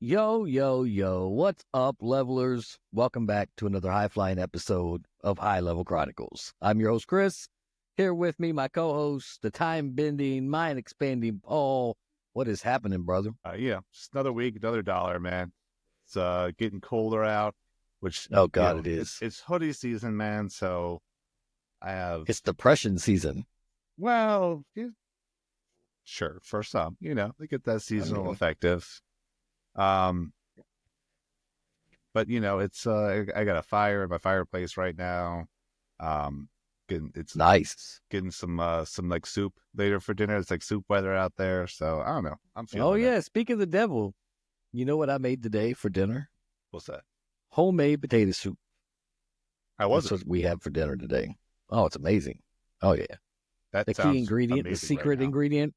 Yo, yo, yo, what's up, levelers? Welcome back to another high-flying episode of High Level Chronicles. I'm your host, Chris. Here with me, my co-host, the time-bending, mind-expanding Paul. What is happening, brother? Just another week, another dollar, man. It's getting colder out, which, Oh, God, it is. It's hoodie season, man, so I have... It's depression season. Well, sure, for some, they get that seasonal effective. But it's I got a fire in my fireplace right now. It's nice. Getting some like soup later for dinner. It's like soup weather out there, so I don't know. I'm feeling it. Speaking of the devil, you know what I made today for dinner? What's that? Homemade potato soup. That's what we have for dinner today. Oh, it's amazing. Oh yeah. The key ingredient, the secret right ingredient.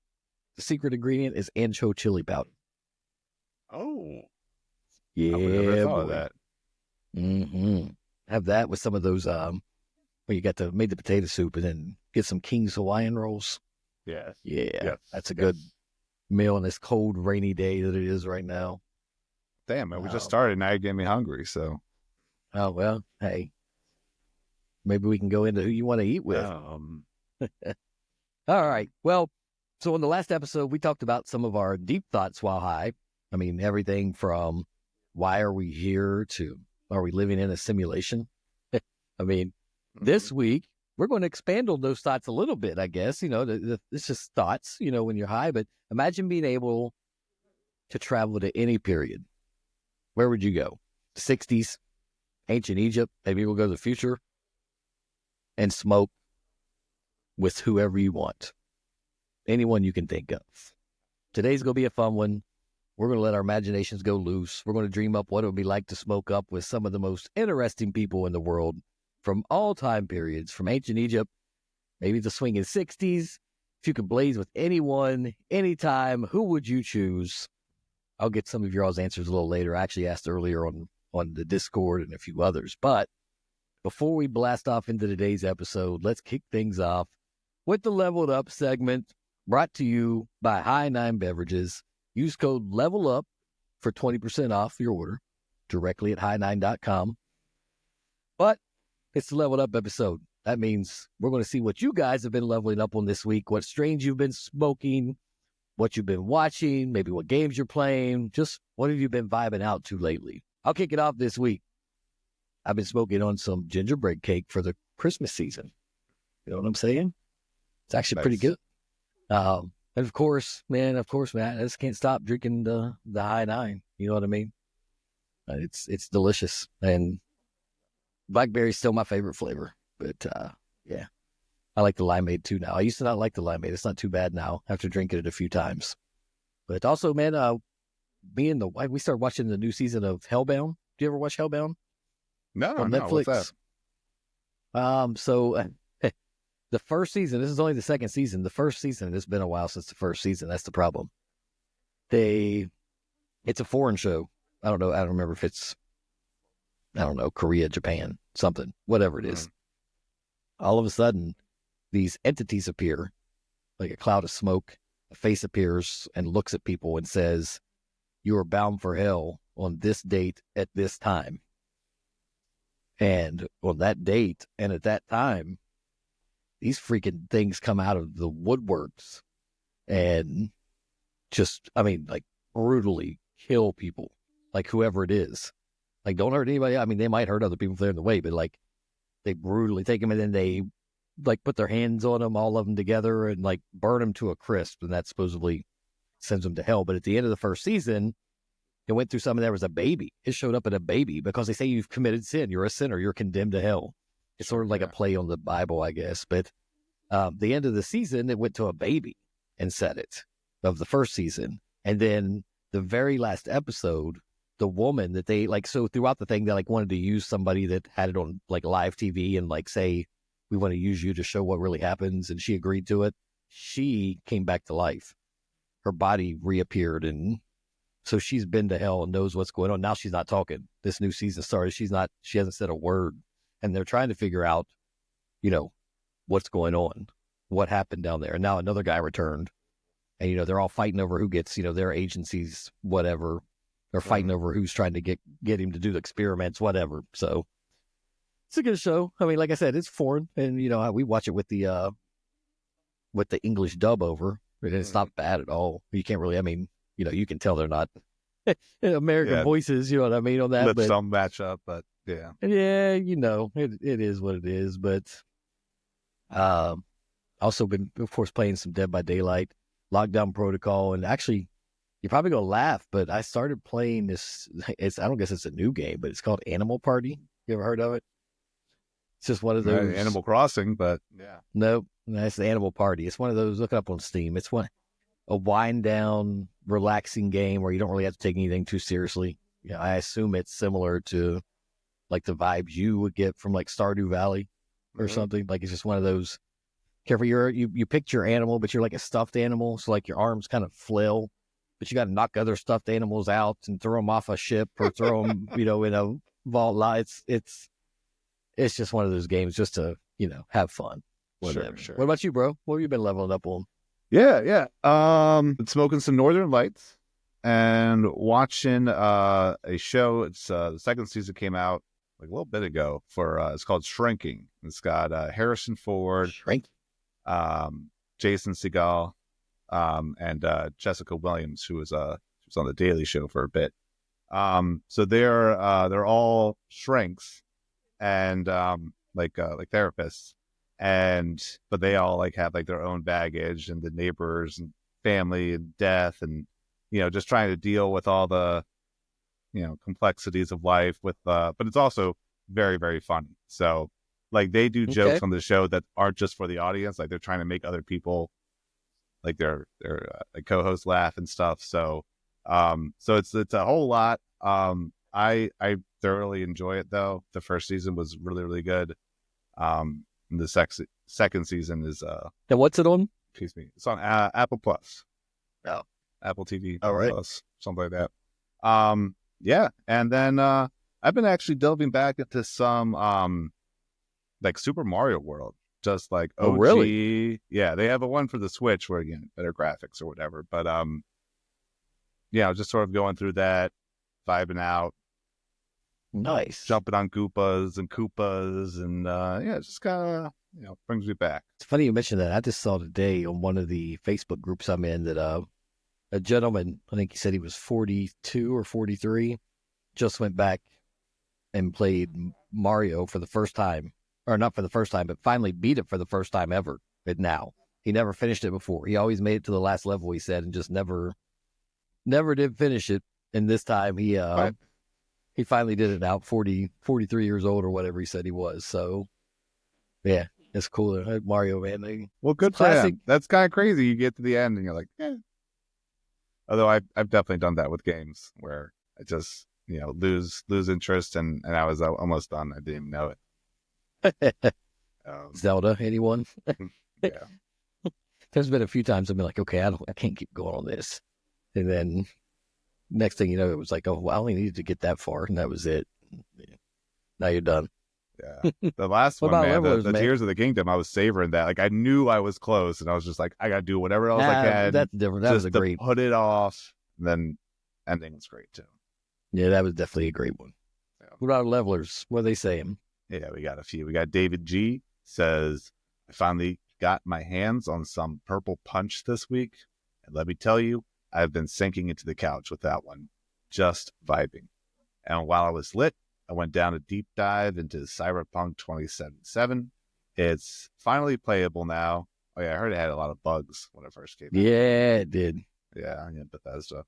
The secret ingredient is ancho chili powder. Oh, yeah, I would never thought of that. Mm-hmm. Have that with some of those when you got to made the potato soup and then get some King's Hawaiian rolls. Yes. Yeah, that's a good meal on this cold, rainy day that it is right now. Damn, man, we just started. Now you're getting me hungry. So, oh well, hey, maybe we can go into who you want to eat with. All right. Well, so in the last episode, we talked about some of our deep thoughts while high. I mean, everything from why are we here to are we living in a simulation? I mean, this week, we're going to expand on those thoughts a little bit, I guess. It's just thoughts, when you're high. But imagine being able to travel to any period. Where would you go? The 60s, ancient Egypt. Maybe we'll go to the future and smoke with whoever you want. Anyone you can think of. Today's going to be a fun one. We're going to let our imaginations go loose. We're going to dream up what it would be like to smoke up with some of the most interesting people in the world from all time periods, from ancient Egypt, maybe the swinging 60s. If you could blaze with anyone, anytime, who would you choose? I'll get some of y'all's answers a little later. I actually asked earlier on the Discord and a few others. But before we blast off into today's episode, let's kick things off with the Leveled Up segment brought to you by High 9 Beverages. Use code LEVELUP for 20% off your order directly at high9.com. But it's the Leveled Up episode. That means we're going to see what you guys have been leveling up on this week, what strains you've been smoking, what you've been watching, maybe what games you're playing, just what have you been vibing out to lately. I'll kick it off this week. I've been smoking on some gingerbread cake for the Christmas season. You know what I'm saying? It's actually pretty good. And of course, man, I just can't stop drinking the High 9. You know what I mean? It's delicious. And blackberry's still my favorite flavor. But, yeah, I like the limeade too now. I used to not like the limeade. It's not too bad now after drinking it a few times. But also, man, me and the wife, we started watching the new season of Hellbound. Do you ever watch Hellbound? No, on Netflix? What's that? The first season, this is only the second season. The first season, it's been a while since the first season. That's the problem. It's a foreign show. I don't know. I don't remember if it's, Korea, Japan, something, whatever it is. All of a sudden, these entities appear, like a cloud of smoke. A face appears and looks at people and says, "You are bound for hell on this date at this time." And on that date and at that time, these freaking things come out of the woodworks and just, brutally kill people, like whoever it is. Like, don't hurt anybody. I mean, they might hurt other people if they're in the way, but they brutally take them and then they put their hands on them, all of them together, and burn them to a crisp. And that supposedly sends them to hell. But at the end of the first season, it went through some, and there was a baby. It showed up in a baby because they say you've committed sin. You're a sinner. You're condemned to hell. It's sort of like a play on the Bible, I guess. But the end of the season, it went to a baby and said it of the first season. And then the very last episode, the woman that they so throughout the thing, they wanted to use somebody that had it on live TV and say, we want to use you to show what really happens. And she agreed to it. She came back to life. Her body reappeared. And so she's been to hell and knows what's going on. Now she's not talking. This new season started. She hasn't said a word. And they're trying to figure out, what's going on, what happened down there. And now another guy returned, and, they're all fighting over who gets, their agencies, whatever, or fighting over who's trying to get him to do the experiments, whatever. So it's a good show. I mean, like I said, it's foreign, and we watch it with the English dub over, and it's not bad at all. You can't really, I mean, you can tell they're not American voices, you know what I mean, on that. Let some match up, but yeah. Yeah, it is what it is. But also been, of course, playing some Dead by Daylight, Lockdown Protocol, and actually, you're probably gonna laugh, but I started playing this. I don't guess it's a new game, but it's called Animal Party. You ever heard of it? It's just one of those Animal Crossing, but yeah. Nope, that's the Animal Party. It's one of those. Look it up on Steam. It's a wind down, relaxing game where you don't really have to take anything too seriously. I assume it's similar to like the vibes you would get from like Stardew Valley or something. Like it's just one of those. Careful, you picked your animal, but you're like a stuffed animal, so like your arms kind of flail, but you got to knock other stuffed animals out and throw them off a ship or throw them, in a vault. It's just one of those games just to have fun. Whatever. Sure. What about you, bro? What have you been leveling up on? Yeah. Been smoking some Northern Lights and watching a show. It's the second season came out like a little bit ago for it's called Shrinking. It's got Harrison Ford, Jason Segel, and Jessica Williams, who was on the Daily Show for a bit. So they're all shrinks and like therapists, but they all like have like their own baggage and the neighbors and family and death and just trying to deal with all the complexities of life with but it's also very, very funny. So like they do jokes on the show that aren't just for the audience, like they're trying to make other people like their like co-hosts laugh and stuff. So it's a whole lot. I thoroughly enjoy it though. The first season was really, really good. And the second season is and what's it on? Excuse me. It's on Apple Plus. Oh, Apple TV. All right. Plus, something like that. Yeah. And then I've been actually delving back into some like Super Mario World. Just like OG. Oh, really? Yeah, they have a one for the Switch where better graphics or whatever. But just sort of going through that, vibing out. Nice. Jumping on Goopas and Koopas and it just kind of brings me back. It's funny you mentioned that. I just saw today on one of the Facebook groups I'm in that a gentleman, I think he said he was 42 or 43, just went back and played Mario for the first time. Or not for the first time, but finally beat it for the first time ever. Now he never finished it before. He always made it to the last level, he said, and just never did finish it. And this time he finally did it now, 43 years old or whatever he said he was. So yeah, it's cool. Mario, man. Well, good for him. That's kind of crazy. You get to the end and you're like, eh. Although I've definitely done that with games where I just lose interest and I was almost done. I didn't even know it. Zelda, anyone? Yeah. There's been a few times I've been like, okay, I can't keep going on this. And then next thing you know, it was like, oh, well, I only needed to get that far, and that was it. Now you're done. Yeah. The last one, man, the Tears of the Kingdom, I was savoring that. Like, I knew I was close, and I was just like, I got to do whatever else I can. That's different. That was a great. Put it off. And then ending was great, too. Yeah, that was definitely a great one. Yeah. What about levelers? What are they saying? Yeah, we got a few. We got David G. says, I finally got my hands on some Purple Punch this week. And let me tell you, I've been sinking into the couch with that one. Just vibing. And while I was lit, I went down a deep dive into Cyberpunk 2077. It's finally playable now. Oh, yeah, I heard it had a lot of bugs when it first came out. Yeah, it did. Yeah, Bethesda.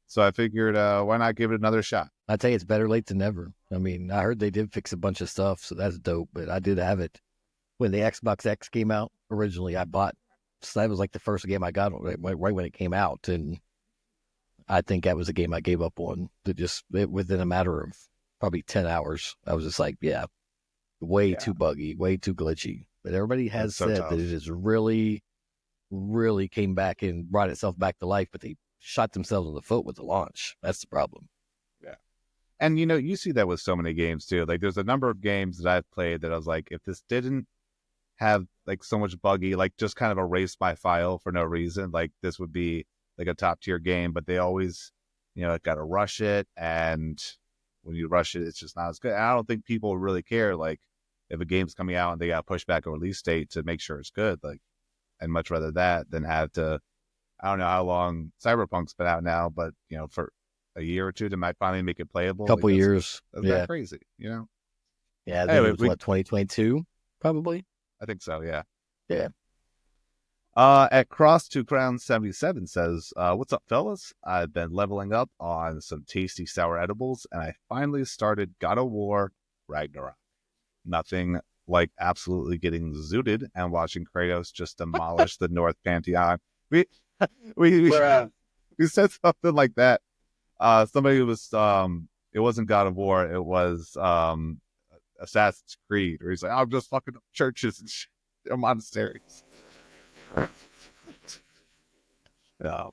So I figured, why not give it another shot? I tell you, it's better late than never. I mean, I heard they did fix a bunch of stuff, so that's dope. But I did have it when the Xbox X came out originally. I bought, so that was like the first game I got right when it came out, and I think that was a game I gave up on. Within a matter of probably 10 hours, I was just like, yeah, way too buggy, way too glitchy. But everybody has said that it is really, really came back and brought itself back to life, but they shot themselves in the foot with the launch. That's the problem. Yeah. And, you see that with so many games, too. Like, there's a number of games that I've played that I was like, if this didn't have, like, so much buggy, like, just kind of erase my file for no reason, like, this would be, like, a top-tier game. But they always, got to rush it, and when you rush it, it's just not as good. And I don't think people really care, like, if a game's coming out and they got to push back a release date to make sure it's good. Like, I'd much rather that than have to. I don't know how long Cyberpunk's been out now, but for a year or two, they might finally make it playable. Couple years. That's that crazy, Yeah, I think Anyway, it was 2022, probably. I think so. Yeah. Yeah. At Cross to Crown 77 says, "What's up, fellas? I've been leveling up on some tasty sour edibles, and I finally started God of War Ragnarok. Nothing like absolutely getting zooted and watching Kratos just demolish the North Pantheon." We said something like that. Somebody was it wasn't God of War, it was Assassin's Creed, where he's like, "I'm just fucking up churches and monasteries." Yeah.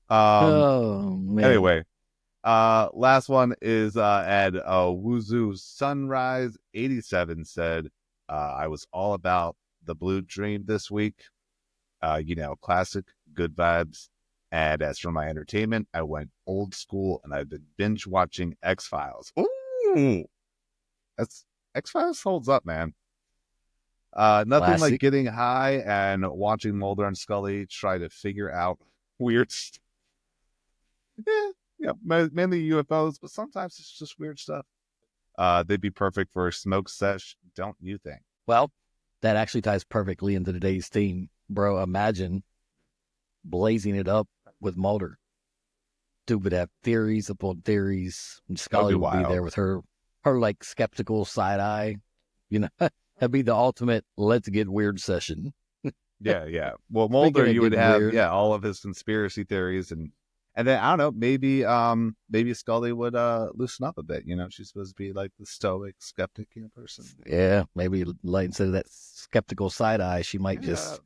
Oh man. Anyway, last one is at Wuzu Sunrise 87 said, "I was all about the Blue Dream this week. Classic, good vibes. And as for my entertainment, I went old school and I've been binge watching X-Files." Ooh, that's X-Files holds up, man. Nothing Classic. like getting high and watching Mulder and Scully try to figure out weird stuff. Yeah, mainly UFOs, but sometimes it's just weird stuff. They'd be perfect for a smoke sesh, don't you think? Well, that actually ties perfectly into today's theme, bro. Imagine blazing it up with Mulder. Dude would have theories upon theories, and Scully would be there with her like skeptical side eye. That'd be the ultimate let's get weird session. Yeah. Well, Mulder, you would have weird. all of his conspiracy theories, and then I don't know, maybe Scully would loosen up a bit. She's supposed to be like the stoic, skeptic person. Yeah, maybe like instead of that skeptical side eye, she might just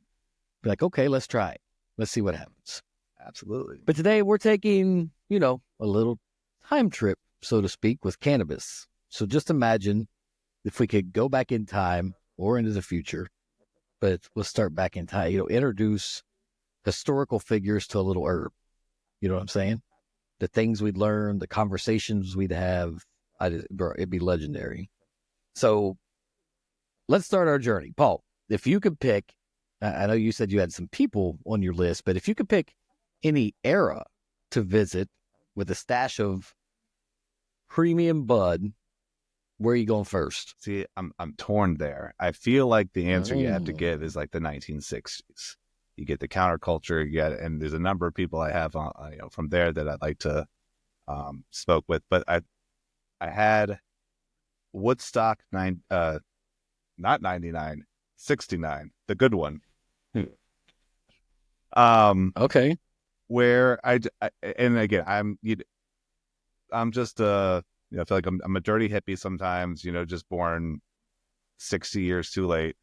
be like, "Okay, let's try it. Let's see what happens." Absolutely. But today we're taking, a little time trip, so to speak, with cannabis. So just imagine if we could go back in time or into the future, but let's start back in time. Introduce historical figures to a little herb. You know what I'm saying? The things we'd learn, the conversations we'd have, it'd be legendary. So let's start our journey. Paul, if you could pick, I know you said you had some people on your list, but if you could pick any era to visit with a stash of premium bud, where are you going first? See, I'm torn there. I feel like the answer you have to give is like the 1960s. You get the counterculture, and there's a number of people I have from there that I'd like to spoke with, but I had Woodstock not 99, 69, the good one. Okay. Where and again, I'm just I feel like I'm a dirty hippie sometimes, just born 60 years too late,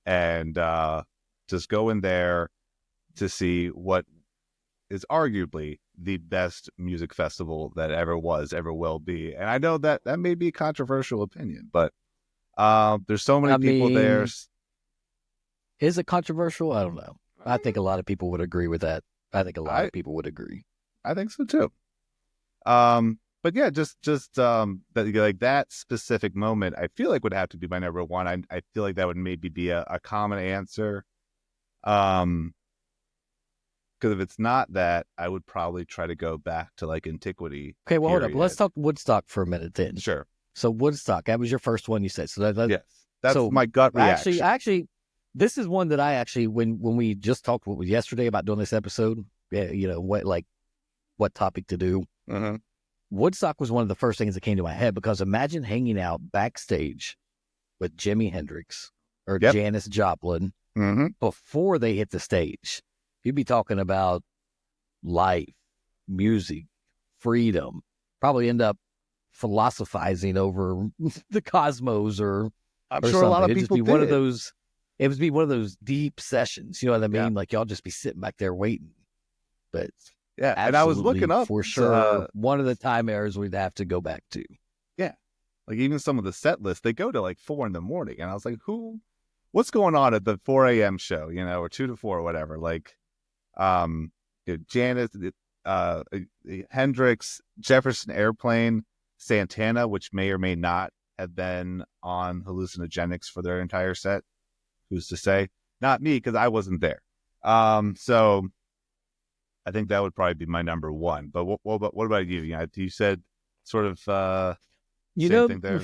and just go in there to see what is arguably the best music festival that ever was, ever will be. And I know that may be a controversial opinion, but there's so many people there. Is it controversial? I don't know. I think a lot of people would agree with that. I think a lot of people would agree. I think so too. But yeah, just that specific moment, I feel like would have to be my number one. I feel like that would maybe be a common answer. Because if it's not that, I would probably try to go back to like antiquity. Okay, well, hold up. Let's talk Woodstock for a minute then. Sure. So Woodstock, that was your first one you said. So yes, that's my gut reaction. Actually, this is one that I actually, when we just talked yesterday about doing this episode, what topic to do. Mm-hmm. Woodstock was one of the first things that came to my head, because imagine hanging out backstage with Jimi Hendrix or Janis Joplin before they hit the stage. You'd be talking about life, music, freedom, probably end up philosophizing over the cosmos or I'm or sure something. a lot of It'd people just be did. one of those. It would be one of those deep sessions. You know what I mean? Yeah. Like y'all just be sitting back there waiting. But yeah, and I was looking up for sure. One of the time eras we'd have to go back to. Yeah, like even some of the set lists, they go to like 4 a.m, and I was like, what's going on at the 4 a.m. show? Or 2 to 4 or whatever. Like, Janis, Hendrix, Jefferson Airplane, Santana, which may or may not have been on hallucinogenics for their entire set. Who's to say? Not me, because I wasn't there. So I think that would probably be my number one. But what about you? You said sort of same thing there.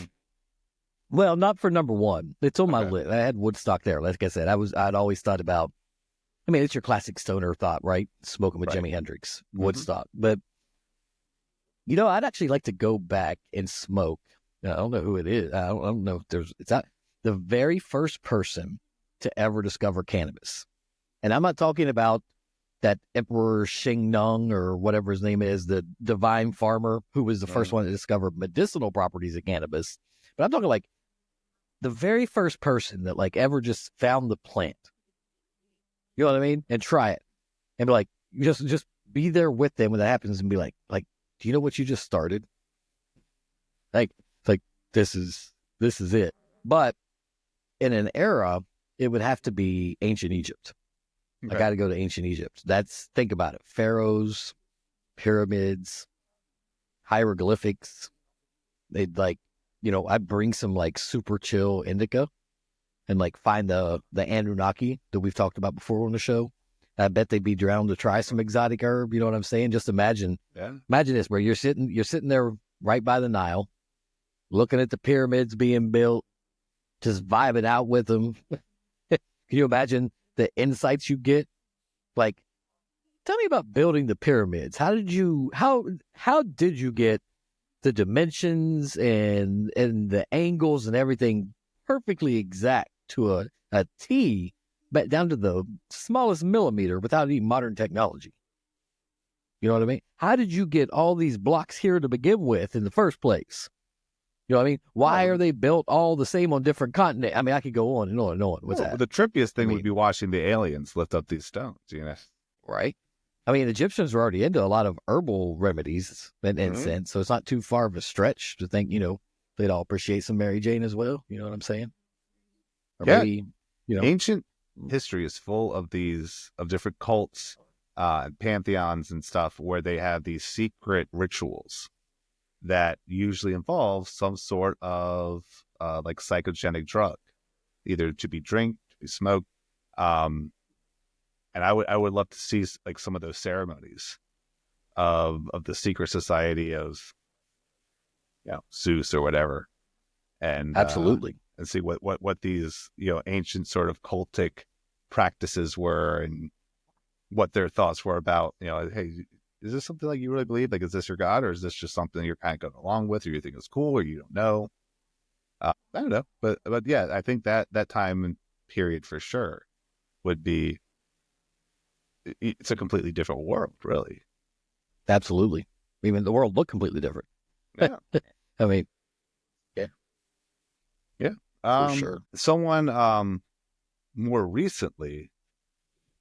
Well, not for number one. It's on my Okay. list. I had Woodstock there. Like I said, I'd always thought about. I mean, it's your classic stoner thought, right? Smoking with Right. Jimi Hendrix, Woodstock. But I'd actually like to go back and smoke. I don't know who it is. I don't know if it's not the very first person to ever discover cannabis. And I'm not talking about that Emperor Nung or whatever his name is, the divine farmer who was the first one to discover medicinal properties of cannabis. But I'm talking like the very first person that like ever just found the plant. You know what I mean? And try it. And be like, just be there with them when that happens and be like, do you know what you just started? Like this is it. But in an era, it would have to be ancient Egypt. Okay. I got to go to ancient Egypt. Think about it. Pharaohs, pyramids, hieroglyphics. They'd I'd bring some like super chill indica and like find the Anunnaki that we've talked about before on the show. I bet they'd be down to try some exotic herb. You know what I'm saying? Just imagine this, where you're sitting there right by the Nile, looking at the pyramids being built, just vibing out with them. Can you imagine the insights you get? Like, tell me about building the pyramids. How did you get the dimensions and the angles and everything perfectly exact to a T, but down to the smallest millimeter without any modern technology? You know what I mean? How did you get all these blocks here to begin with in the first place? You know what I mean? Why are they built all the same on different continents? I mean, I could go on and on and on. What's that? The trippiest thing would be watching the aliens lift up these stones, Right? I mean, Egyptians were already into a lot of herbal remedies and sense, so it's not too far of a stretch to think, they'd all appreciate some Mary Jane as well. You know what I'm saying? Or maybe, ancient history is full of different cults, pantheons and stuff where they have these secret rituals that usually involve some sort of like psychogenic drug, either to be drank, to be smoked. And I would love to see like some of those ceremonies of the secret society of Zeus or whatever, and absolutely, and see what these ancient sort of cultic practices were and what their thoughts were about hey, is this something like you really believe? Like, is this your God, or is this just something you're kind of going along with, or you think it's cool, or you don't know? I don't know, but yeah, I think that time period for sure would be. It's a completely different world, really. Absolutely. I mean, the world looked completely different. Yeah. I mean, yeah, for sure. Someone more recently,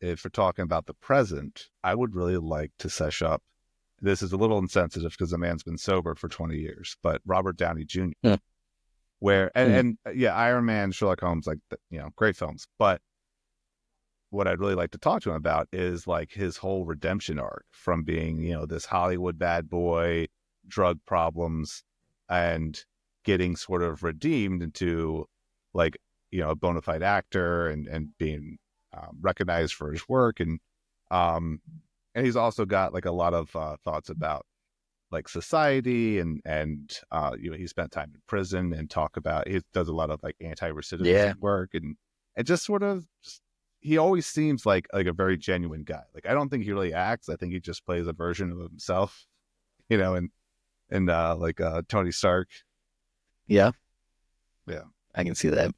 if we're talking about the present, I would really like to sesh up. This is a little insensitive because the man's been sober for 20 years, but Robert Downey Jr. Where and Iron Man, Sherlock Holmes, like great films. But what I'd really like to talk to him about is like his whole redemption arc from being this Hollywood bad boy, drug problems, and getting sort of redeemed into like a bona fide actor and being recognized for his work, and he's also got like a lot of thoughts about like society and he spent time in prison and he does a lot of like anti-recidivism work and just sort of he always seems like a very genuine guy. Like, I don't think he really acts. I think he just plays a version of himself, and like Tony Stark. Yeah. Yeah. I can see that.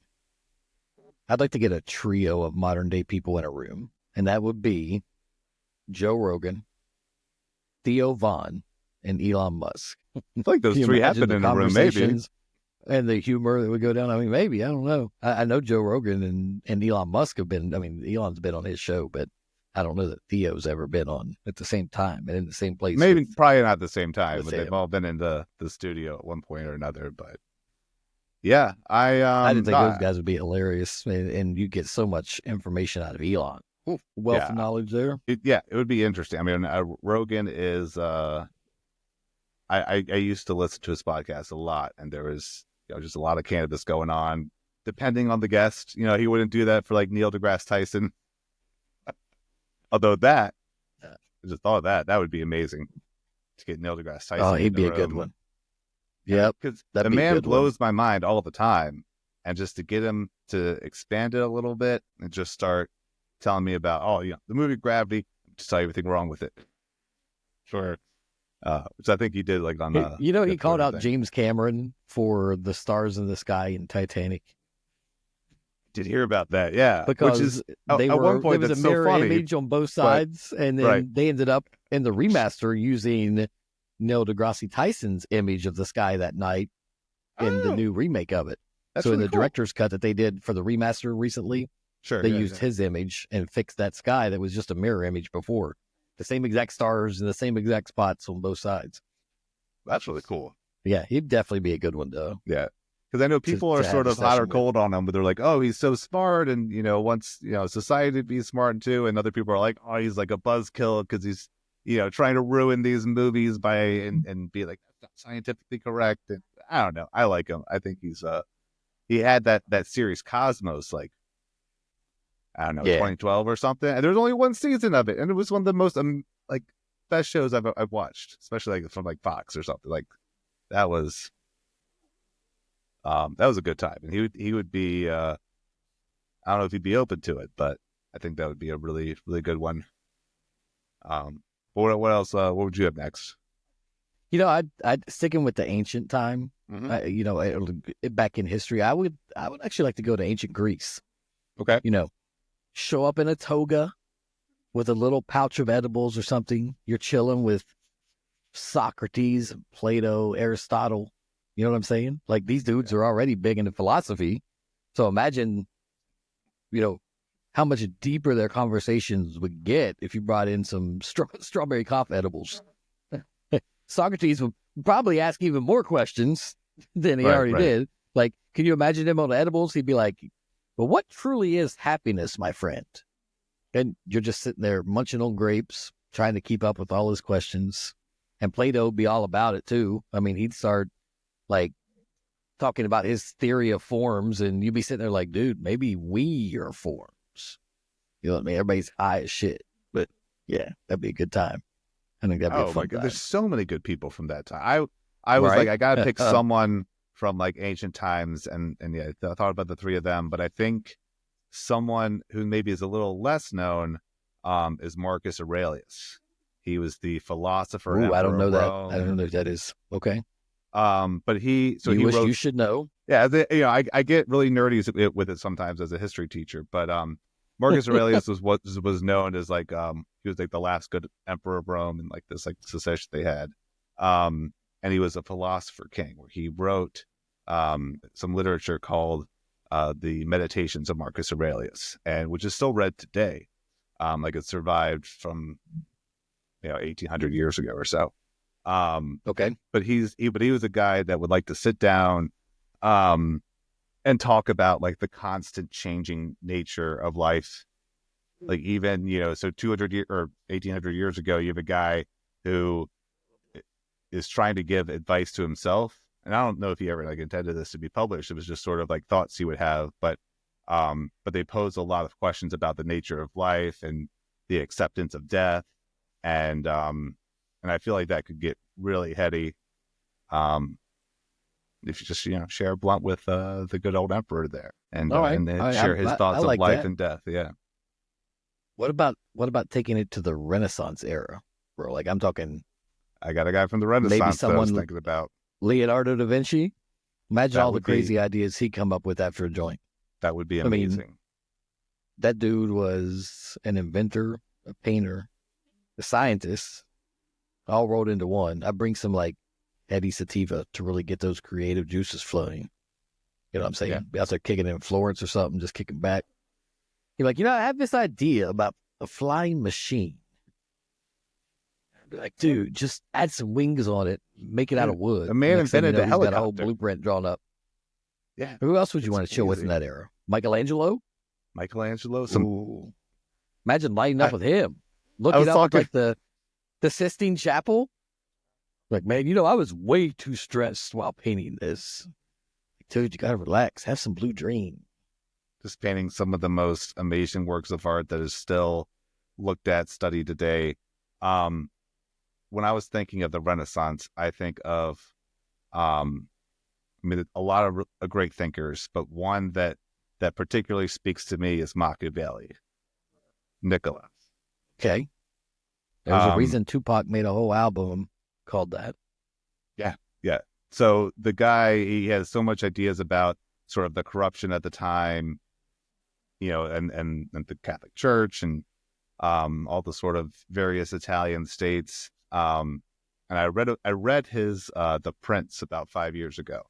I'd like to get a trio of modern day people in a room, and that would be Joe Rogan, Theo Von, and Elon Musk. I feel like those three happen in a room, maybe. And the humor that would go down. I mean, maybe, I don't know. I know Joe Rogan and Elon Musk have been, Elon's been on his show, but I don't know that Theo's ever been on at the same time and in the same place. Maybe probably not at the same time, but they've all been in the studio at one point or another. But yeah, I didn't think those guys would be hilarious, and you get so much information out of Elon. Wealth of knowledge there. It would be interesting. I mean, Rogan is. I used to listen to his podcast a lot, and there was just a lot of cannabis going on. Depending on the guest, he wouldn't do that for like Neil deGrasse Tyson. Although I just thought that would be amazing to get Neil deGrasse Tyson. Oh, he'd be a good one. Yep, because the man blows my mind all the time, and just to get him to expand it a little bit and just start telling me about the movie Gravity, just tell you everything wrong with it. Sure. Which I think he did like on he called out James Cameron for The Stars in the Sky in Titanic. Did hear about that, yeah. Because which is, there was a mirror image on both sides, and then they ended up in the remaster using Neil deGrasse Tyson's image of the sky that night in the new remake of it. That's so really in the director's cut that they did for the remaster recently, they used his image and fixed that sky that was just a mirror image before. The same exact stars in the same exact spots on both sides. That's really cool. Yeah, he'd definitely be a good one, though. Yeah, because I know people are sort of hot or cold on him, but they're like, "Oh, he's so smart," and wants society to be smart too. And other people are like, "Oh, he's like a buzzkill because he's trying to ruin these movies by and be like that's not scientifically correct." And I don't know. I like him. I think he had that series Cosmos, like, I don't know, 2012 or something. And there's only one season of it, and it was one of the most best shows I've watched, especially like from like Fox or something. Like that was a good time, and he would be. I don't know if he'd be open to it, but I think that would be a really really good one. What else? What would you have next? I'd sticking with the ancient time. Back in history, I would actually like to go to ancient Greece. Okay. Show up in a toga with a little pouch of edibles or something. You're chilling with Socrates, Plato, Aristotle. You know what I'm saying? Like, these dudes are already big into philosophy. So imagine, how much deeper their conversations would get if you brought in some strawberry cough edibles. Socrates would probably ask even more questions than he already did. Like, can you imagine him on the edibles? He'd be like, "Well, what truly is happiness, my friend?" And you're just sitting there munching on grapes, trying to keep up with all his questions. And Plato would be all about it too. I mean, he'd start like talking about his theory of forms, and you'd be sitting there like, dude, maybe we are forms. You know what I mean? Everybody's high as shit. But yeah, that'd be a good time. I think that'd be a fun time. There's so many good people from that time. I was like, I gotta pick someone from like ancient times, and yeah, I thought about the three of them, but I think someone who maybe is a little less known is Marcus Aurelius. He was the philosopher. Ooh, I don't know that. I don't know who that is. Okay. But he wrote, you should know. Yeah, I get really nerdy with it sometimes as a history teacher, but Marcus Aurelius was known as like he was like the last good emperor of Rome, and like this like succession they had. And he was a philosopher king, where he wrote some literature called the Meditations of Marcus Aurelius, and which is still read today. Like it survived from 1800 years ago or so. Okay. But he was a guy that would like to sit down and talk about like the constant changing nature of life. Like even, so 200 or 1800 years ago, you have a guy who is trying to give advice to himself. And I don't know if he ever like intended this to be published. It was just sort of like thoughts he would have, but they pose a lot of questions about the nature of life and the acceptance of death. And I feel like that could get really heady if you just share a blunt with the good old emperor there, and share his thoughts of life and death. Yeah. What about taking it to the Renaissance era, bro? Like I'm talking. I got a guy from the Renaissance maybe someone that I was thinking about. Leonardo da Vinci. Imagine all the crazy ideas he come up with after a joint. That would be amazing. I mean, that dude was an inventor, a painter, a scientist, all rolled into one. I bring some like heady sativa to really get those creative juices flowing. You know what I'm saying? Yeah. Be out there kicking in Florence or something, just kicking back. You're like, I have this idea about a flying machine. Be like, dude, just add some wings on it, make it out of wood. A man invented a helicopter. Got a whole blueprint drawn up. Yeah. Who else would you want to chill with in that era? Michelangelo? Michelangelo? Ooh. Imagine lighting up with him, I looking was up at talking. like the Sistine Chapel. Like, man, I was way too stressed while painting this. Dude, you gotta relax. Have some Blue Dream. Just painting some of the most amazing works of art that is still looked at, studied today. When I was thinking of the Renaissance, I think of, a lot of great thinkers, but one that particularly speaks to me is Machiavelli, Nicholas. Okay. There's a reason Tupac made a whole album called that. Yeah, yeah. So the guy, he has so much ideas about sort of the corruption at the time, and the Catholic Church and all the sort of various Italian states. And I read his The Prince about 5 years ago.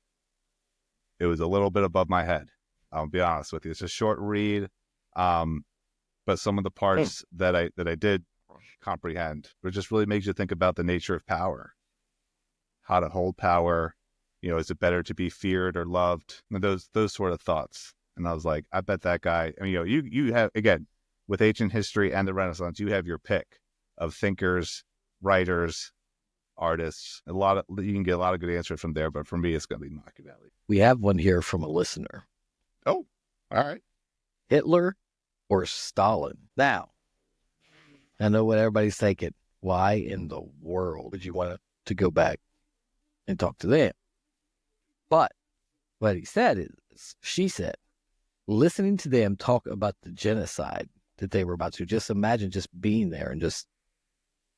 It was a little bit above my head. I'll be honest with you. It's a short read, but some of the parts that I did comprehend, it just really makes you think about the nature of power, how to hold power. Is it better to be feared or loved? And those sort of thoughts. And I was like, I bet that guy. I mean, you have, again, with ancient history and the Renaissance, you have your pick of thinkers, writers, artists. You can get a lot of good answers from there. But for me, it's going to be Machiavelli. We have one here from a listener. Oh, all right. Hitler or Stalin? Now, I know what everybody's thinking. Why in the world would you want to go back and talk to them? But what she said, listening to them talk about the genocide that they were about to, just imagine just being there and just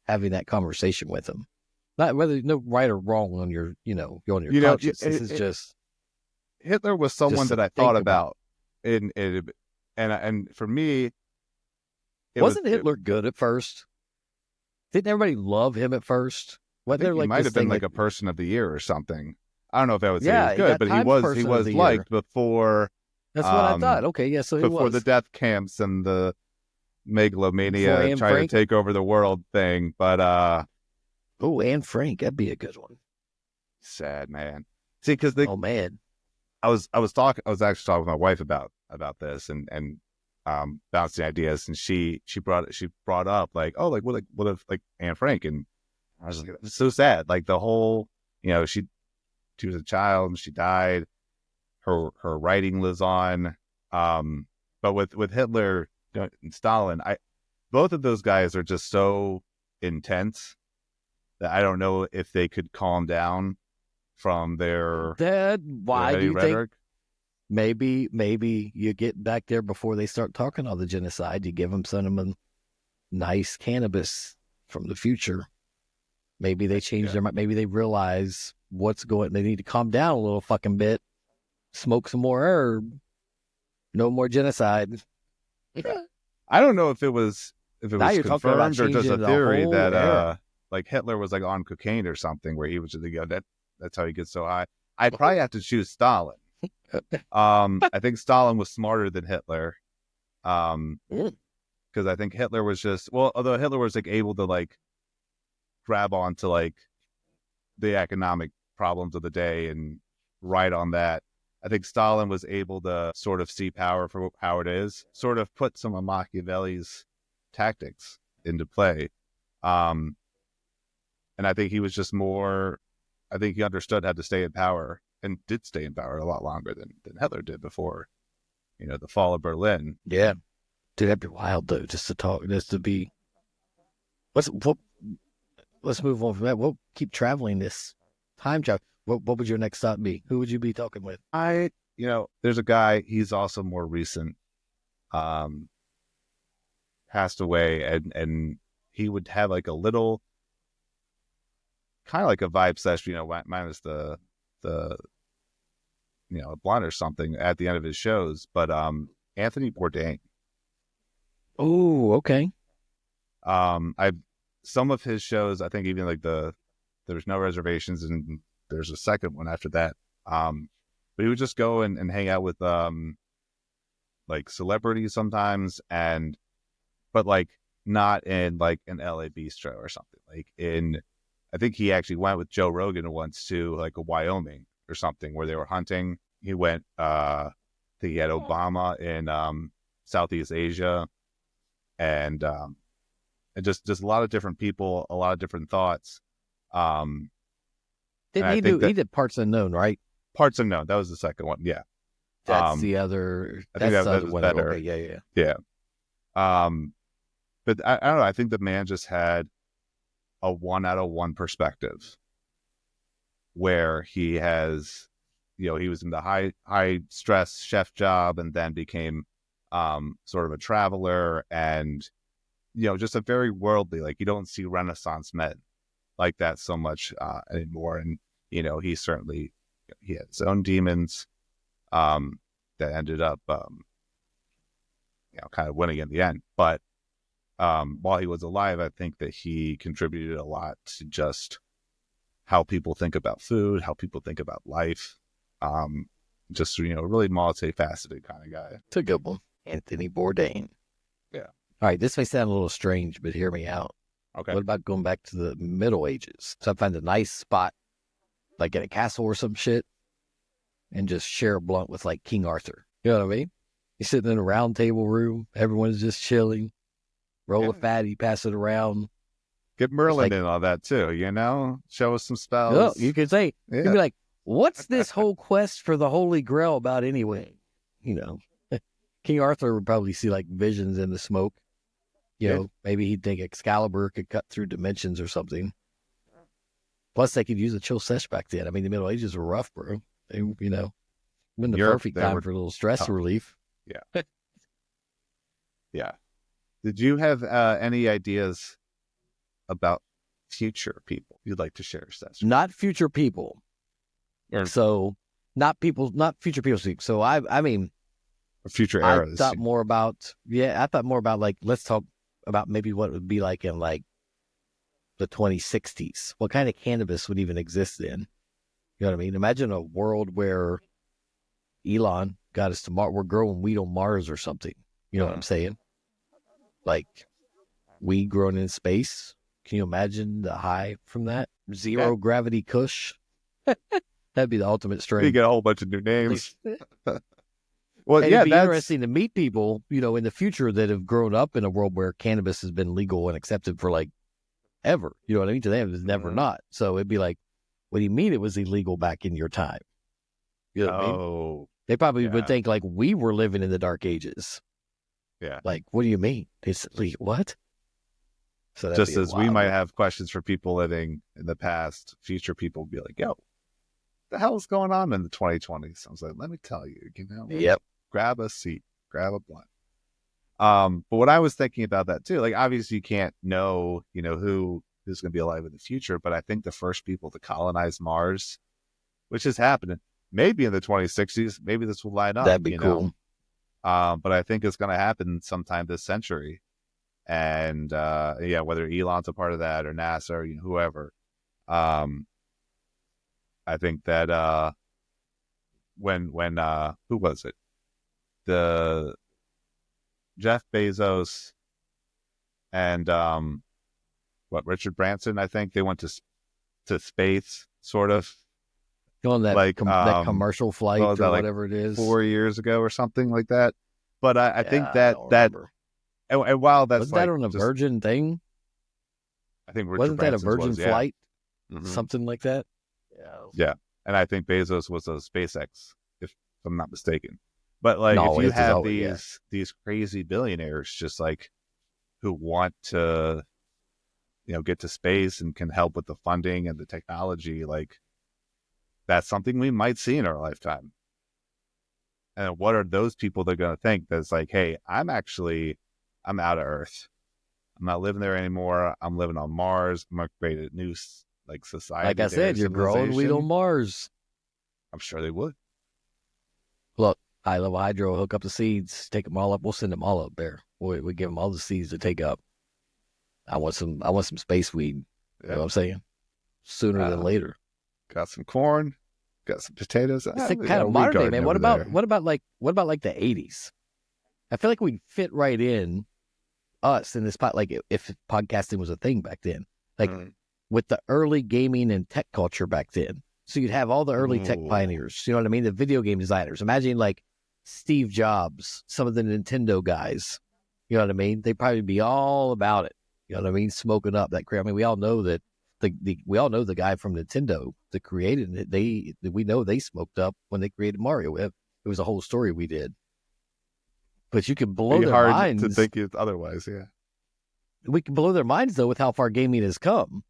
having that conversation with them. Not whether no right or wrong on your, on your conscience. This is just Hitler was someone that I thought about, and for me, wasn't Hitler good at first? Didn't everybody love him at first? I think he might have been like a person of the year or something. I don't know if I would say he was good, but he was liked before. That's what I thought. Okay, yeah, so he before the death camps and the megalomania trying to take over the world thing. But Anne Frank, that'd be a good one. Sad, man. See, because man, I was actually talking with my wife about this and bouncing ideas, and she brought up like, oh, like what if like Anne Frank, and I was like, it's so sad. Like the whole, she was a child and she died. Her writing lives on. But with Hitler and Stalin, both of those guys are just so intense that I don't know if they could calm down from their why do you rhetoric. Think maybe you get back there before they start talking all the genocide? You give them some nice cannabis from the future. Maybe they change their mind. Maybe they realize they need to calm down a little fucking bit, smoke some more herb, no more genocide. I don't know if it was confirmed or just a theory that like Hitler was like on cocaine or something, where he was just that's how he gets so high. I'd probably have to choose Stalin. I think Stalin was smarter than Hitler, because I think Hitler was although Hitler was like able to like grab onto like the economic problems of the day and write on that. I think Stalin was able to sort of see power for how it is, sort of put some of Machiavelli's tactics into play. And I think he was just I think he understood how to stay in power and did stay in power a lot longer than Hitler did before, the fall of Berlin. Yeah. Dude, that'd be wild though, just to be, let's move on from that. We'll keep traveling this time travel. What would your next stop be? Who would you be talking with? There's a guy, he's also more recent, passed away, and he would have like a little, kind of like a vibe session, minus the blunt or something at the end of his shows. But Anthony Bourdain. Oh, okay. Some of his shows, I think even like There's No Reservations, and there's a second one after that. But he would just go and hang out with like celebrities sometimes, but like not in like an LA bistro or something. Like I think he actually went with Joe Rogan once to like a Wyoming or something where they were hunting. He went, I think he had Obama in Southeast Asia. and just a lot of different people, a lot of different thoughts. Didn't he do? He did Parts Unknown, right? Parts Unknown. That was the second one. Yeah. That's the other. I think that's the that other was one. better. Okay, yeah. But I don't know. I think the man just had a 1 out of 1 perspective, where he has, he was in the high stress chef job, and then became sort of a traveler, and just a very worldly. Like, you don't see Renaissance men like that so much anymore. And he certainly he had his own demons that ended up kind of winning in the end. But while he was alive, I think that he contributed a lot to just how people think about food, how people think about life. Just really multifaceted kind of guy. It's a good one. Anthony Bourdain. Yeah. All right, this may sound a little strange, but hear me out. Okay. What about going back to the Middle Ages? So I find a nice spot, like in a castle or some shit, and just share a blunt with like King Arthur. You know what I mean? He's sitting in a round table room. Everyone's just chilling. Roll a fatty, pass it around. Get Merlin in on that too, Show us some spells. Oh, you could say, you'd be like, what's this whole quest for the Holy Grail about anyway? King Arthur would probably see like visions in the smoke. Maybe he'd think Excalibur could cut through dimensions or something. Plus, they could use a chill sesh back then. I mean, the Middle Ages were rough, bro. They, been the perfect time for a little stress relief. Yeah. Yeah. Did you have any ideas about future people you'd like to share, Seth? Not future people. So, not future people. So, I mean, future eras. I thought more about like, let's talk about maybe what it would be like in like the 2060s. What kind of cannabis would even exist then? You know what I mean? Imagine a world where Elon got us to Mars. We're growing weed on Mars or something. You know what I'm saying? Like, weed grown in space. Can you imagine the high from that? Zero gravity Kush. That'd be the ultimate strain. You get a whole bunch of new names. Well, and it'd be interesting to meet people, in the future that have grown up in a world where cannabis has been legal and accepted for like ever. You know what I mean? To them, it's never not. So it'd be like, what do you mean it was illegal back in your time? You know what I mean? They probably would think like we were living in the dark ages. Yeah. Like, what do you mean? It's legal. What? So just as we might have questions for people living in the past, future people will be like, yo, what the hell is going on in the 2020s? I was like, let me tell you, Yep. Grab a seat, grab a blunt. But what I was thinking about that too, like, obviously you can't know, who's going to be alive in the future, but I think the first people to colonize Mars, which is happening, maybe in the 2060s, maybe this will line up. That'd be cool. But I think it's going to happen sometime this century. And, whether Elon's a part of that or NASA or whoever, I think that, when who was it? The Jeff Bezos and, Richard Branson, I think they went to space, sort of. On that, like, that commercial flight or whatever it is. 4 years ago or something like that. But I think that and while that's wasn't that on a Virgin thing? I think Richard wasn't Branson's that a Virgin flight? Mm-hmm. Something like that? Yeah. And I think Bezos was a SpaceX, if I'm not mistaken. But like, if you have these crazy billionaires just like who want to, get to space and can help with the funding and the technology, like, that's something we might see in our lifetime. And what are those people that are going to think that's like, hey, I'm out of Earth. I'm not living there anymore. I'm living on Mars. I'm going to create a new society. Like I said, you're growing weed on Mars. I'm sure they would. Look, High Level Hydro, hook up the seeds, take them all up. We'll send them all up there. We give them all the seeds to take up. I want some space weed. You know what I'm saying? Sooner than later. Got some corn. Got some potatoes. It's kind of modern day, man. What about like the 80s? I feel like we'd fit right in us in this spot, like if podcasting was a thing back then, like with the early gaming and tech culture back then. So you'd have all the early tech pioneers, you know what I mean? The video game designers. Imagine like Steve Jobs, some of the Nintendo guys, You know what I mean? They'd probably be all about it. You know what I mean? Smoking up that crap. I mean, we all know that we all know the guy from Nintendo that created it. We know they smoked up when they created Mario. It was a whole story we did. But you can blow Be their hard minds. to think it otherwise, yeah. We can blow their minds, though, with how far gaming has come.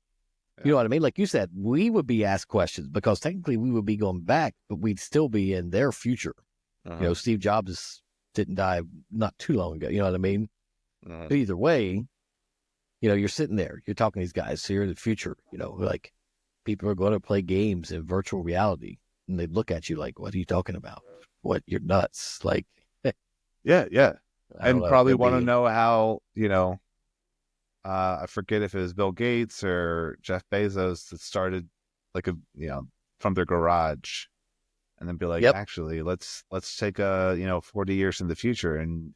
You know what I mean? Like you said, we would be asked questions because technically we would be going back, but we'd still be in their future. You know, Steve Jobs didn't die not too long ago. You know what I mean? But either way, you know, you're sitting there, you're talking to these guys here in the future, you know, like people are going to play games in virtual reality and they look at you like, what are you talking about? What? You're nuts. Like, yeah. And probably want to be... know how, you know, I forget if it was Bill Gates or Jeff Bezos that started like from their garage and then be like, actually, let's take 40 years in the future and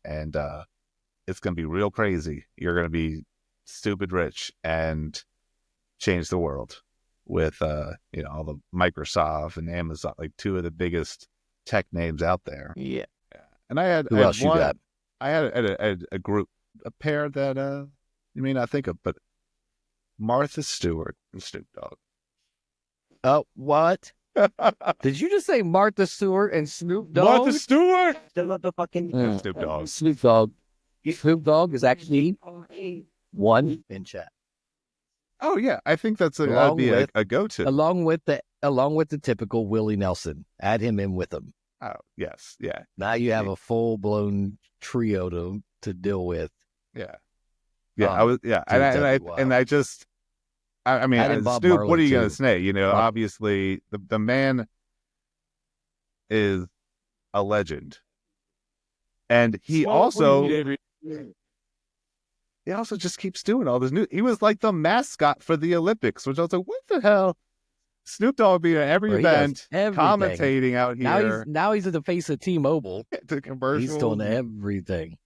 it's going to be real crazy. You're going to be stupid rich and change the world with, all the Microsoft and Amazon, like two of the biggest tech names out there. Yeah. And I had a group, a pair that, you may not think of, but Martha Stewart and Snoop Dogg. Oh, what? Did you just say Martha Stewart and Snoop Dogg? Martha Stewart! Snoop Dogg. Snoop Dogg. Snoop Dogg is actually one in chat. Oh yeah, I think that'd be a go-to. Along with the typical Willie Nelson. Add him in with them. Oh yes, yeah. Now you have a full-blown trio to deal with. Yeah. Yeah, I mean, Snoop, what are you going to say? You know, obviously the man is a legend. And he also just keeps doing all this new. He was like the mascot for the Olympics, which I was like, what the hell? Snoop Dogg being at every event, commentating out here. Now he's at the face of T-Mobile. The commercials. He's doing everything.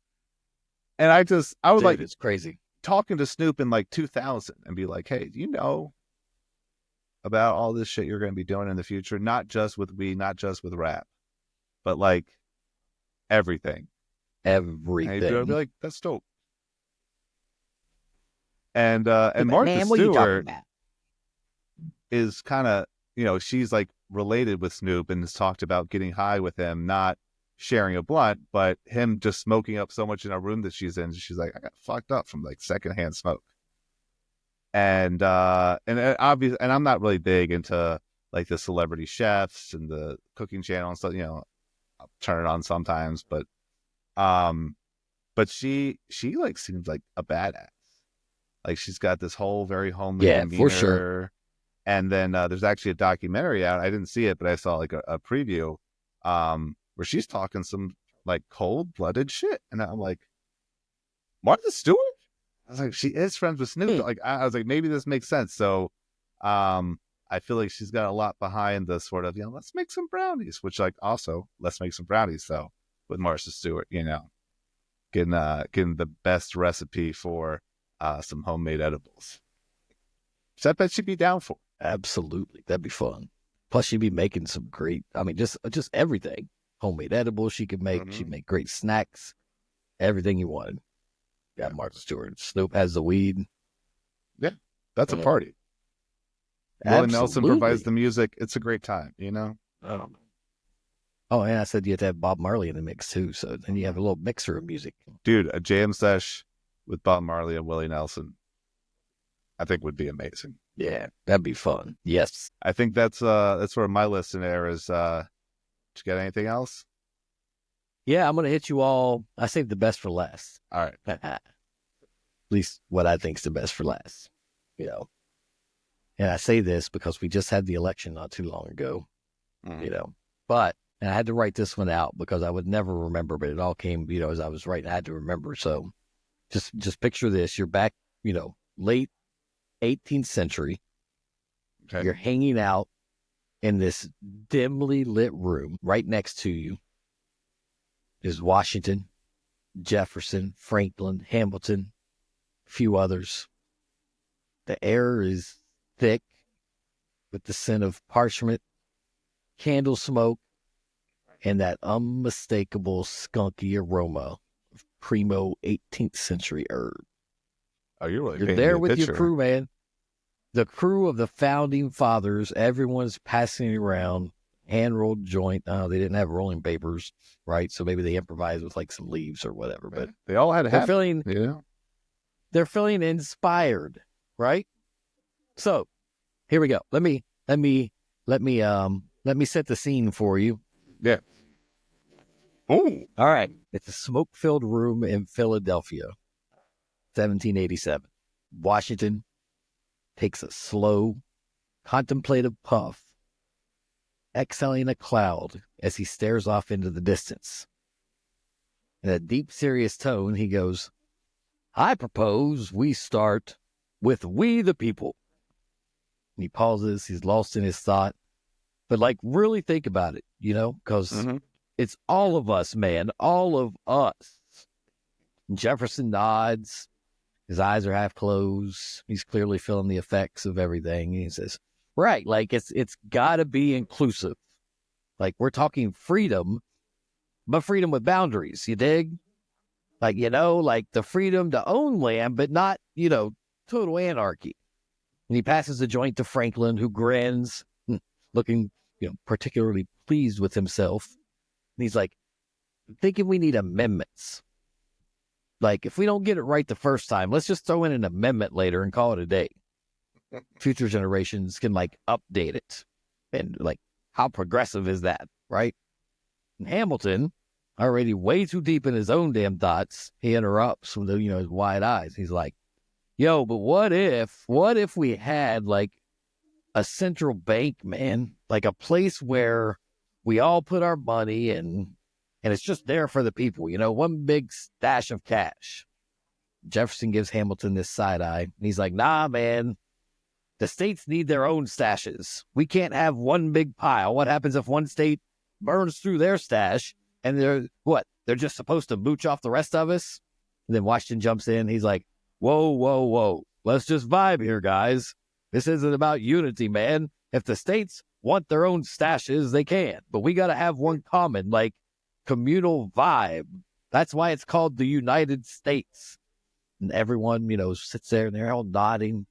And I was like, it's crazy. Talking to Snoop in like 2000 and be like, hey, do you know about all this shit you're going to be doing in the future? Not just with weed, not just with rap, but like everything. Everything. And I'd be like, that's dope. And Martha Stewart is kind of, she's like related with Snoop and has talked about getting high with him, not sharing a blunt, but him just smoking up so much in a room that she's in. She's like, I got fucked up from like secondhand smoke. And obviously, and I'm not really big into like the celebrity chefs and the cooking channel and stuff. I'll turn it on sometimes, but she like seems like a badass. Like she's got this whole very homely demeanor. For sure. And then there's actually a documentary out. I didn't see it, but I saw like a preview. Where she's talking some like cold-blooded shit, and I'm like, Martha Stewart? I was like, she is friends with Snoop. Like, I was like, maybe this makes sense. So, I feel like she's got a lot behind the sort of, let's make some brownies. Which, like, also, let's make some brownies. So, with Martha Stewart, getting the best recipe for some homemade edibles. So I bet she'd be down for. Absolutely, that'd be fun. Plus, she'd be making some great. I mean, just everything. Homemade edibles she could make. She'd make great snacks. Everything you wanted. Yeah, Martha Stewart. Snoop has the weed. Yeah, that's a party. Willie Nelson provides the music. It's a great time, Oh, and I said you have to have Bob Marley in the mix too. So then you have a little mixer of music. Dude, a jam sesh with Bob Marley and Willie Nelson, I think would be amazing. Yeah, that'd be fun. Yes, I think that's where my list in there is. Did you get anything else? Yeah, I'm gonna hit you all. I saved the best for last. All right, at least what I think's the best for last. And I say this because we just had the election not too long ago. But and I had to write this one out because I would never remember, but it all came, as I was writing. I had to remember. So just picture this: you're back, late 18th century. Okay. You're hanging out in this dimly lit room. Right next to you is Washington, Jefferson, Franklin, Hamilton, a few others. The air is thick with the scent of parchment, candle smoke, and that unmistakable skunky aroma of primo 18th century herb. Oh, you're really You're painting there me a with your picture. crew, man. The crew of the founding fathers, everyone's passing around hand-rolled joint. They didn't have rolling papers, right? So maybe they improvised with like some leaves or whatever. But They all had they're feeling they're feeling inspired, right? So here we go. Let me set the scene for you. Yeah. Oh, All right. It's a smoke-filled room in Philadelphia, 1787. Washington takes a slow, contemplative puff, exhaling a cloud as he stares off into the distance. In a deep, serious tone, he goes, I propose we start with we the people. And he pauses. He's lost in his thought. But like, really think about it, because it's all of us, man. All of us. And Jefferson nods. His eyes are half closed. He's clearly feeling the effects of everything. And he says, right, like it's got to be inclusive. Like we're talking freedom, but freedom with boundaries, you dig? Like, like the freedom to own land, but not, total anarchy. And he passes the joint to Franklin, who grins, looking, particularly pleased with himself. And he's like, I'm thinking we need amendments. Like, if we don't get it right the first time, let's just throw in an amendment later and call it a day. Future generations can, update it. And, how progressive is that, right? And Hamilton, already way too deep in his own damn thoughts, he interrupts with, his wide eyes. He's like, yo, but what if we had, a central bank, man? Like a place where we all put our money and it's just there for the people, one big stash of cash. Jefferson gives Hamilton this side eye. And he's like, nah, man, the states need their own stashes. We can't have one big pile. What happens if one state burns through their stash and they're just supposed to mooch off the rest of us? And then Washington jumps in. He's like, whoa. Let's just vibe here, guys. This isn't about unity, man. If the states want their own stashes, they can. But we got to have one common, communal vibe. That's why it's called the United States. And everyone, sits there and they're all nodding,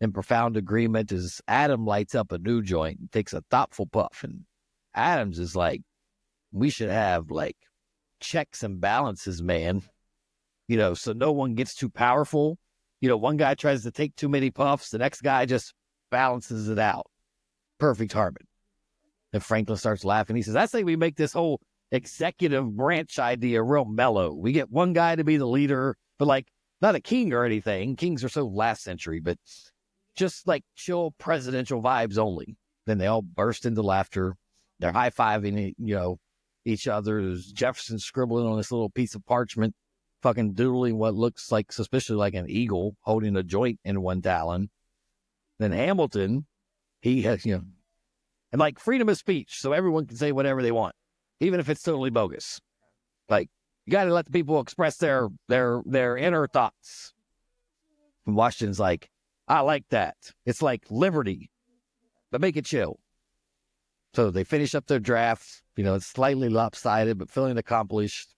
in profound agreement as Adam lights up a new joint and takes a thoughtful puff. And Adams is like, we should have, checks and balances, man. So no one gets too powerful. One guy tries to take too many puffs. The next guy just balances it out. Perfect harmony. And Franklin starts laughing. He says, I say we make this whole executive branch idea real mellow. We get one guy to be the leader, but not a king or anything. Kings are so last century, but just chill presidential vibes only. Then they all burst into laughter. They're high-fiving, each other. There's Jefferson scribbling on this little piece of parchment, fucking doodling what looks suspiciously like an eagle holding a joint in one talon. Then Hamilton, he has, and freedom of speech, so everyone can say whatever they want, even if it's totally bogus. You got to let the people express their inner thoughts. And Washington's like, I like that. It's like liberty, but make it chill. So they finish up their draft. It's slightly lopsided, but feeling accomplished.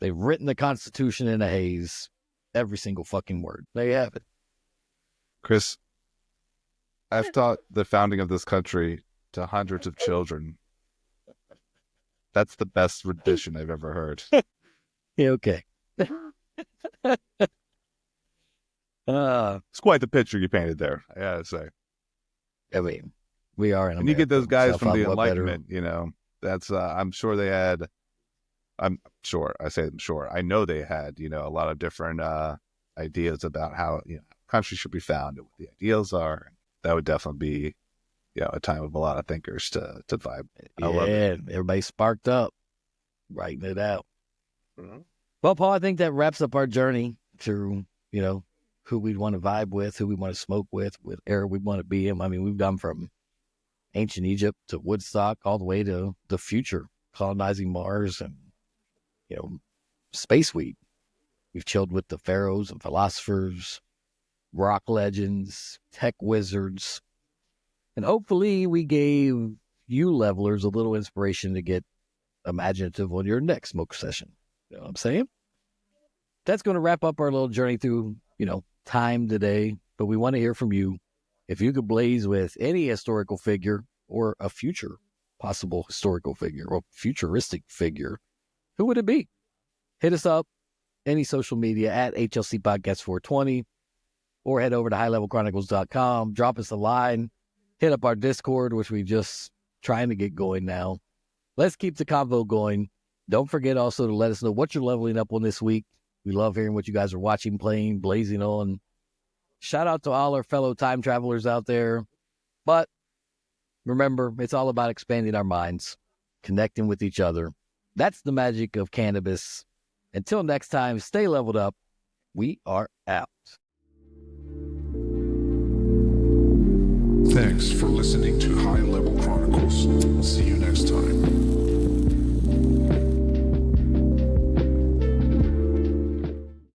They've written the Constitution in a haze. Every single fucking word. There you have it. Chris, I've taught the founding of this country to hundreds of children. That's the best rendition I've ever heard. Yeah, okay. It's quite the picture you painted there, I gotta say. I mean, we are in America. And you get those guys so from the Enlightenment, that's, I'm sure they had, I know they had, a lot of different ideas about how, countries should be founded, what the ideals are. That would definitely be, a time of a lot of thinkers to vibe. I love it. Everybody sparked up, writing it out. Mm-hmm. Well, Paul, I think that wraps up our journey through, who we'd want to vibe with, who we want to smoke with era we want to be in. I mean, we've gone from ancient Egypt to Woodstock all the way to the future, colonizing Mars and, space weed. We've chilled with the pharaohs and philosophers, rock legends, tech wizards, and hopefully we gave you levelers a little inspiration to get imaginative on your next smoke session. You know what I'm saying? that's going to wrap up our little journey through, time today. But we want to hear from you. If you could blaze with any historical figure or a future possible historical figure or futuristic figure, who would it be? Hit us up, any social media at HLC Podcast 420, or head over to highlevelchronicles.com. Drop us a line. Hit up our Discord, which we just trying to get going now. Let's keep the convo going. Don't forget also to let us know what you're leveling up on this week. We love hearing what you guys are watching, playing, blazing on. Shout out to all our fellow time travelers out there. But remember, it's all about expanding our minds, connecting with each other. That's the magic of cannabis. Until next time, stay leveled up. We are out. Thanks for listening to High Level Chronicles.